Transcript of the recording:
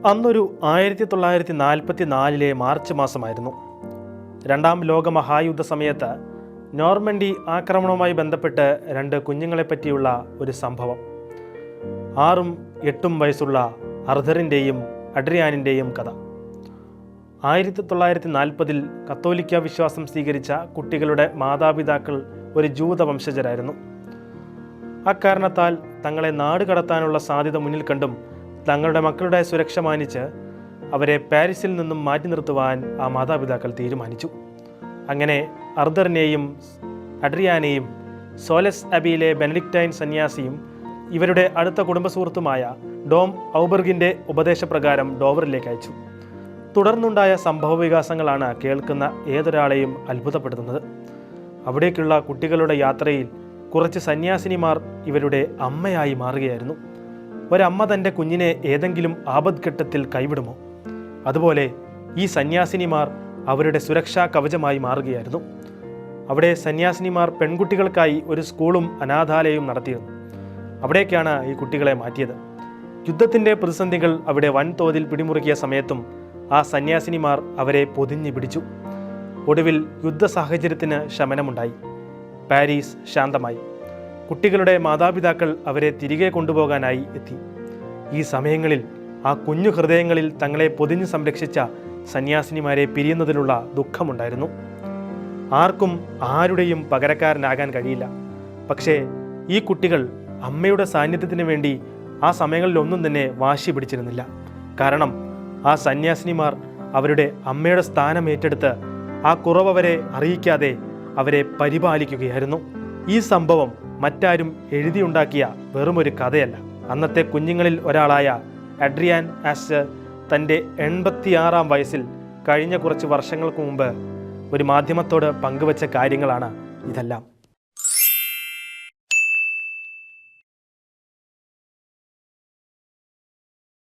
അന്നൊരു 1944 മാർച്ച് മാസമായിരുന്നു. രണ്ടാം ലോക മഹായുദ്ധ സമയത്ത് നോർമണ്ടി ആക്രമണവുമായി ബന്ധപ്പെട്ട് രണ്ട് കുഞ്ഞുങ്ങളെപ്പറ്റിയുള്ള ഒരു സംഭവം. 6ഉം 8ഉം വയസ്സുള്ള അർഥറിൻ്റെയും അഡ്രിയാനിൻ്റെയും കഥ. 1940 കത്തോലിക്ക വിശ്വാസം സ്വീകരിച്ച കുട്ടികളുടെ മാതാപിതാക്കൾ ഒരു ജൂത വംശജരായിരുന്നു. അക്കാരണത്താൽ തങ്ങളെ നാട് കടത്താനുള്ള സാധ്യത മുന്നിൽ കണ്ടും തങ്ങളുടെ മക്കളുടെ സുരക്ഷ മാനിച്ച് അവരെ പാരീസിൽ നിന്നും മാറ്റി നിർത്തുവാൻ ആ മാതാപിതാക്കൾ തീരുമാനിച്ചു. അങ്ങനെ അർഥറിനെയും അഡ്രിയാനെയും സോലസ് അബിയിലെ ബെനഡിക്റ്റൈൻ സന്യാസിയും ഇവരുടെ അടുത്ത കുടുംബ സുഹൃത്തുമായ ഡോം ഔബർഗിൻ്റെ ഉപദേശപ്രകാരം ഡോവറിലേക്ക് അയച്ചു. തുടർന്നുണ്ടായ സംഭവ വികാസങ്ങളാണ് കേൾക്കുന്ന ഏതൊരാളെയും അത്ഭുതപ്പെടുത്തുന്നത്. അവിടേക്കുള്ള കുട്ടികളുടെ യാത്രയിൽ കുറച്ച് സന്യാസിനിമാർ ഇവരുടെ അമ്മയായി മാറുകയായിരുന്നു. ഒരമ്മ തൻ്റെ കുഞ്ഞിനെ ഏതെങ്കിലും ആപത്ഘട്ടത്തിൽ കൈവിടുമോ? അതുപോലെ ഈ സന്യാസിനിമാർ അവരുടെ സുരക്ഷാ കവചമായി മാറുകയായിരുന്നു. അവിടെ സന്യാസിനിമാർ പെൺകുട്ടികൾക്കായി ഒരു സ്കൂളും അനാഥാലയവും നടത്തിയിരുന്നു. അവിടേക്കാണ് ഈ കുട്ടികളെ മാറ്റിയത്. യുദ്ധത്തിൻ്റെ പ്രതിസന്ധികൾ അവിടെ വൻതോതിൽ പിടിമുറുക്കിയ സമയത്തും ആ സന്യാസിനിമാർ അവരെ പൊതിഞ്ഞു പിടിച്ചു. ഒടുവിൽ യുദ്ധ സാഹചര്യത്തിന് ശമനമുണ്ടായി. പാരീസ് ശാന്തമായി. കുട്ടികളുടെ മാതാപിതാക്കൾ അവരെ തിരികെ കൊണ്ടുപോകാനായി എത്തി. ഈ സമയങ്ങളിൽ ആ കുഞ്ഞു ഹൃദയങ്ങളിൽ തങ്ങളെ പൊതിഞ്ഞു സംരക്ഷിച്ച സന്യാസിനിമാരെ പിരിയുന്നതിലുള്ള ദുഃഖമുണ്ടായിരുന്നു. ആർക്കും ആരുടെയും പകരക്കാരനാകാൻ കഴിയില്ല. പക്ഷേ ഈ കുട്ടികൾ അമ്മയുടെ സാന്നിധ്യത്തിന് വേണ്ടി ആ സമയങ്ങളിലൊന്നും തന്നെ വാശി പിടിച്ചിരുന്നില്ല. കാരണം ആ സന്യാസിനിമാർ അവരുടെ അമ്മയുടെ സ്ഥാനം ഏറ്റെടുത്ത് ആ കുറവ് അവരെ അറിയിക്കാതെ അവരെ പരിപാലിക്കുകയായിരുന്നു. ഈ സംഭവം മറ്റാരും എഴുതിയുണ്ടാക്കിയ വെറുമൊരു കഥയല്ല. അന്നത്തെ കുഞ്ഞുങ്ങളിൽ ഒരാളായ അഡ്രിയാൻ ആസ്റ്റർ തൻ്റെ 86-ാം വയസ്സിൽ കഴിഞ്ഞ കുറച്ച് വർഷങ്ങൾക്ക് മുമ്പ് ഒരു മാധ്യമത്തോട് പങ്കുവച്ച കാര്യങ്ങളാണ് ഇതെല്ലാം.